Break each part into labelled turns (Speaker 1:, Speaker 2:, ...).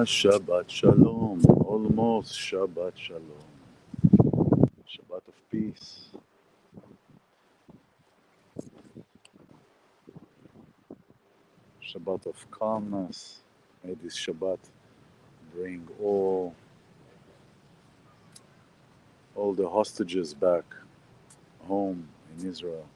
Speaker 1: Shabbat Shalom, almost Shabbat Shalom. Shabbat of peace. Shabbat of calmness. May this Shabbat bring all the hostages back home in Israel.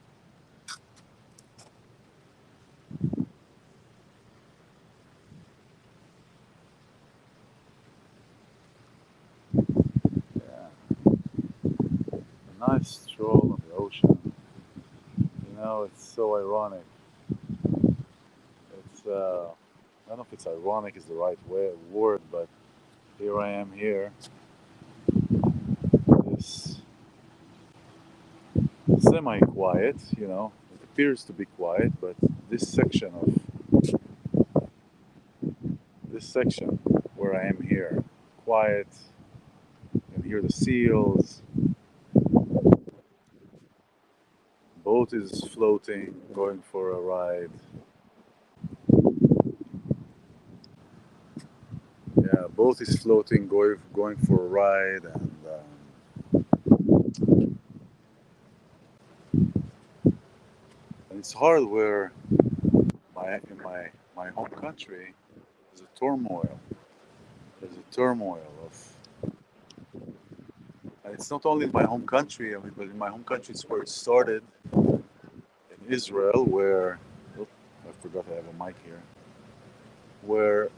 Speaker 1: Yeah. A nice stroll on the ocean. You know, it's so ironic. I don't know if it's ironic is the right word, but here I am here. This semi-quiet, it appears to be quiet, but this section where I am here, quiet, you can hear the seals, boat is floating, going for a ride. Yeah, boat is floating, going for a ride, and it's hard where in my home country there's a turmoil. There's a turmoil of. And it's not only in my home country, but in my home country it's where it started. In Israel, where I forgot I have a mic here, where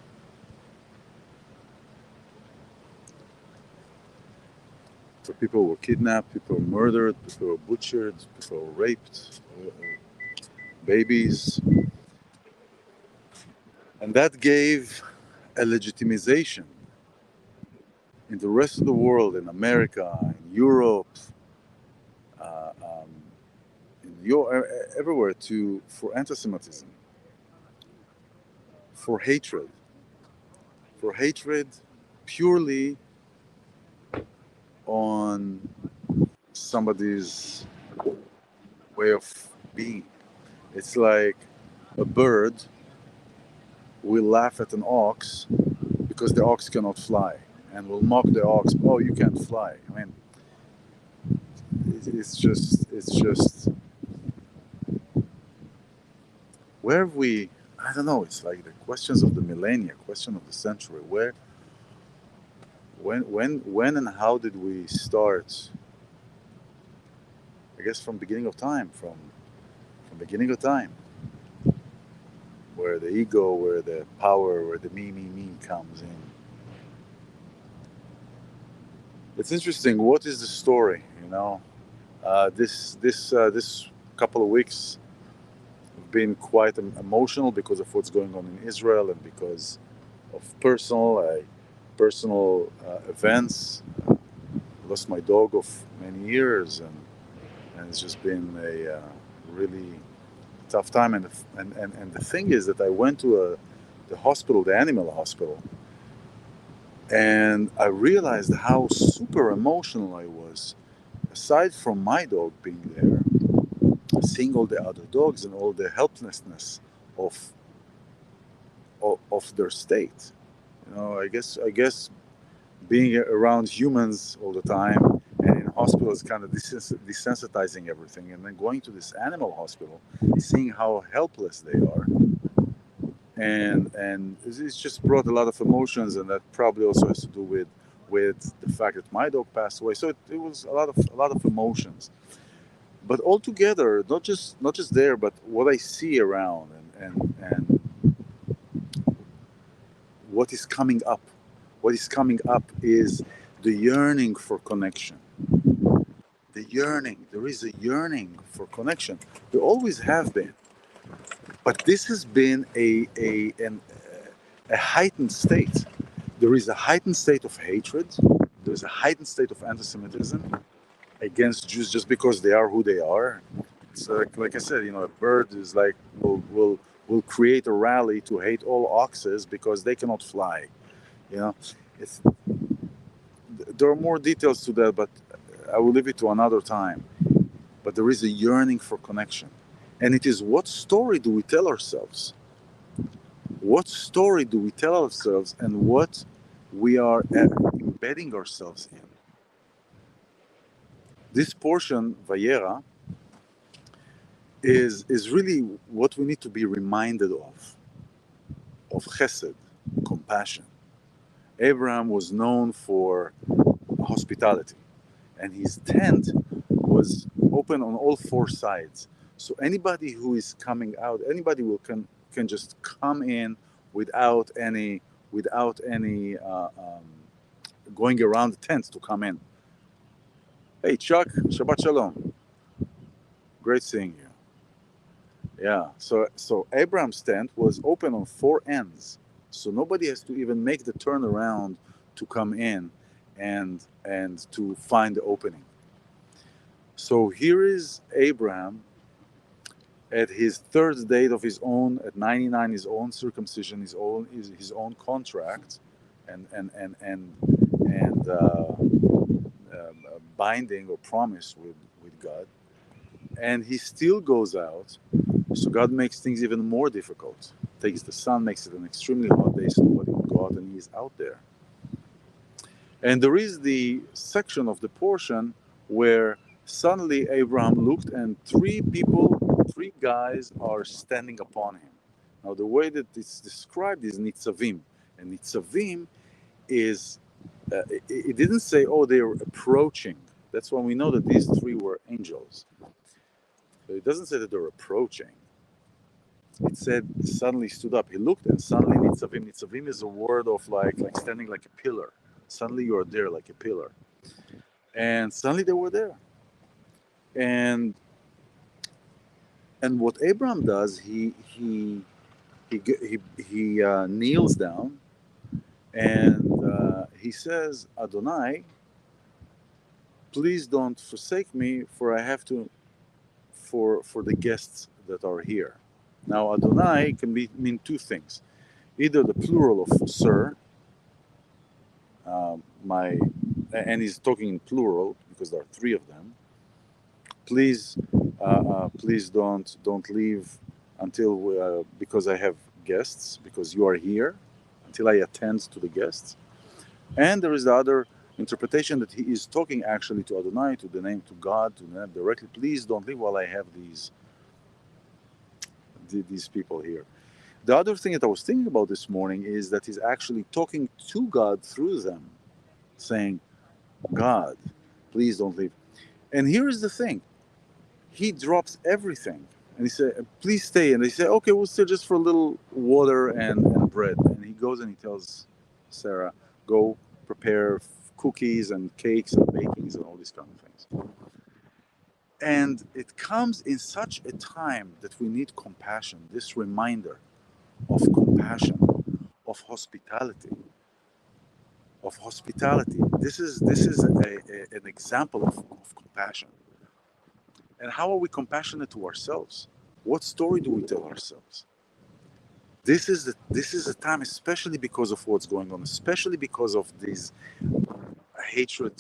Speaker 1: people were kidnapped, people were murdered, people were butchered, people were raped, babies. And that gave a legitimization in the rest of the world, in America, in Europe, everywhere, for anti-Semitism, for hatred purely on somebody's way of being. It's like a bird will laugh at an ox because the ox cannot fly, and will mock the ox. Oh, you can't fly. I mean, it's just. Where have we? I don't know. It's like the questions of the millennia, question of the century. When, and how did we start? I guess from beginning of time, from beginning of time, where the ego, where the power, where the me comes in. It's interesting. What is the story? This couple of weeks have been quite emotional because of what's going on in Israel and because of personal events. I lost my dog of many years, and it's just been a really tough time. And the thing is that I went to the hospital, the animal hospital, and I realized how super emotional I was. Aside from my dog being there, seeing all the other dogs and all the helplessness of their state. I guess being around humans all the time and in hospitals kind of desensitizing everything, and then going to this animal hospital, seeing how helpless they are, and it's just brought a lot of emotions, and that probably also has to do with the fact that my dog passed away. So it was a lot of emotions. But altogether, not just there, but what I see around and what is coming up. What is coming up is the yearning for connection. There is a yearning for connection. There always have been. But this has been a heightened state. There is a heightened state of hatred. There's a heightened state of anti-Semitism against Jews just because they are who they are. It's like I said, a bird is like will create a rally to hate all oxes because they cannot fly. There are more details to that, but I will leave it to another time. But there is a yearning for connection, and it is what story do we tell ourselves? What story do we tell ourselves and what we are embedding ourselves in? This portion, Vayera, is really what we need to be reminded of chesed, compassion. Abraham was known for hospitality, and his tent was open on all four sides. So anybody who is coming out, anybody can just come in without any going around the tent to come in. Hey Chuck, Shabbat Shalom. Great seeing you. Yeah. So Abraham's tent was open on four ends, so nobody has to even make the turn around to come in and to find the opening. So here is Abraham at his third date of his own, at 99, his own circumcision, his own contract, and binding or promise with God, and he still goes out. So God makes things even more difficult. Takes the sun, makes it an extremely hot day, so nobody can go out, and he's out there. And there is the section of the portion where suddenly Abraham looked, and three guys are standing upon him. Now, the way that it's described is nitzavim, and nitzavim is it didn't say, oh, they're approaching. That's when we know that these three were angels. So it doesn't say that they're approaching. It said suddenly stood up. He looked, and suddenly nitzavim. Nitzavim is a word of like standing like a pillar. Suddenly you are there like a pillar, and suddenly they were there. And what Abraham does, he kneels down, and he says, Adonai, please don't forsake me, for I have to for the guests that are here. Now, Adonai can mean two things: either the plural of sir, and he's talking in plural because there are three of them. Please don't leave until because I have guests, because you are here, until I attend to the guests. And there is the other interpretation that he is talking actually to Adonai, to to God, to the name directly. Please don't leave while I have these people here. The other thing that I was thinking about this morning is that he's actually talking to God through them, saying, God, please don't leave. And here is the thing. He drops everything. And he said, please stay. And they say, okay, we'll stay just for a little water and bread. And he goes and he tells Sarah, go prepare cookies and cakes and bakings and all these kind of things. And it comes in such a time that we need compassion, this reminder of compassion, of hospitality. This is an example of compassion. And how are we compassionate to ourselves? What story do we tell ourselves? This is a time, especially because of what's going on, especially because of these hatred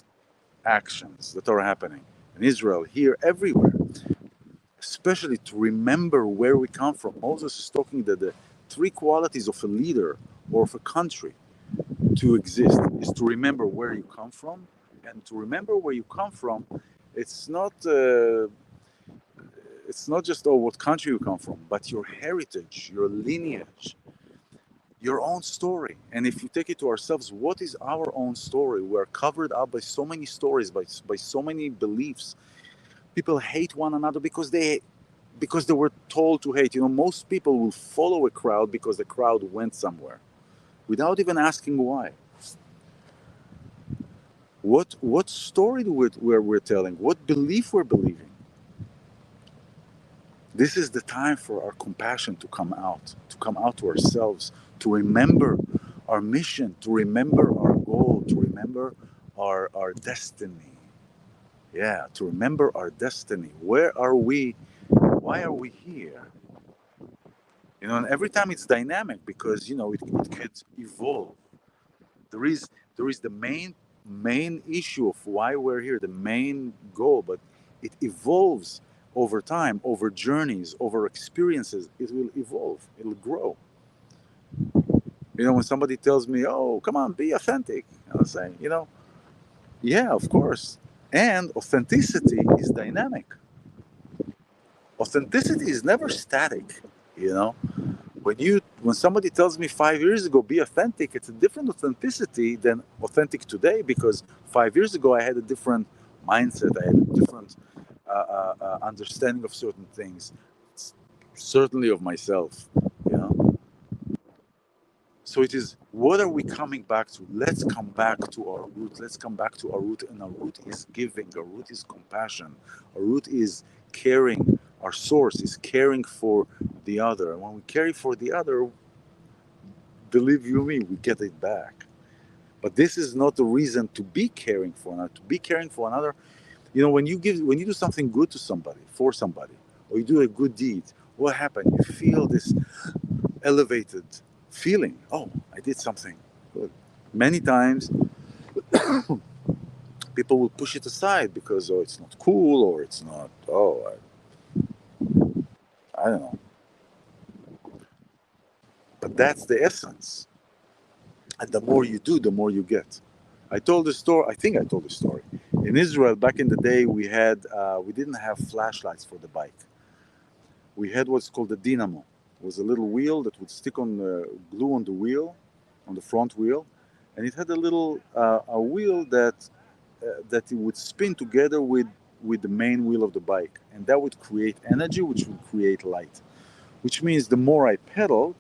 Speaker 1: actions that are happening in Israel, here, everywhere. Especially to remember where we come from. Moses is talking that the three qualities of a leader or of a country to exist is to remember where you come from, and to remember where you come from. It's not just what country you come from, but your heritage, your lineage, your own story. And if you take it to ourselves, what is our own story? We're covered up by so many stories, by so many beliefs. People hate one another because they were told to hate. Most people will follow a crowd because the crowd went somewhere, without even asking why. What story we're telling? What belief we're believing? This is the time for our compassion to come out to ourselves, to remember our mission, to remember our goal, to remember our destiny. Yeah, to remember our destiny. Where are we? Why are we here? And every time it's dynamic because it could evolve. There is the main issue of why we're here, the main goal, but it evolves over time, over journeys, over experiences. It will evolve. It'll grow. When somebody tells me, "Oh, come on, be authentic," I'll say, "Yeah, of course." And authenticity is dynamic. Authenticity is never static. You know, when somebody tells me 5 years ago be authentic, it's a different authenticity than authentic today, because 5 years ago I had a different mindset, I had a different understanding of certain things, certainly of myself. You know, so it is, what are we coming back to? Let's come back to our root. Let's come back to our root, and our root is giving. Our root is compassion. Our root is caring. Our source is caring for the other. And when we carry for the other, believe you me, we get it back. But this is not the reason to be caring for another. To be caring for another, when you do something good to somebody, for somebody, or you do a good deed, what happened? You feel this elevated feeling. Oh, I did something good. Many times, people will push it aside because it's not cool, or it's not. I don't know. But that's the essence. And the more you do, the more you get. I told the story. I think I told the story. In Israel, back in the day, we didn't have flashlights for the bike. We had what's called a dynamo. It was a little wheel that would stick on the glue on the wheel, on the front wheel, and it had a little a wheel that it would spin together with the main wheel of the bike, and that would create energy, which would create light. Which means the more I pedal,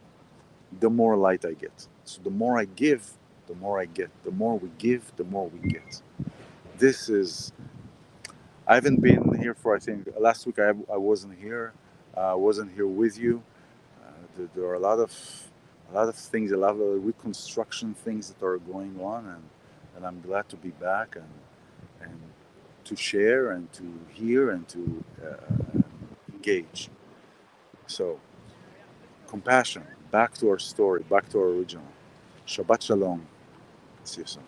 Speaker 1: the more light I get. So the more I give, the more I get. The more we give, the more we get. This is. I haven't been here for. I think last week I wasn't here. I wasn't here with you. There are a lot of things, a lot of reconstruction things that are going on, and I'm glad to be back and to share and to hear and to engage. So compassion. Back to our story. Back to our original. Shabbat Shalom. See you soon.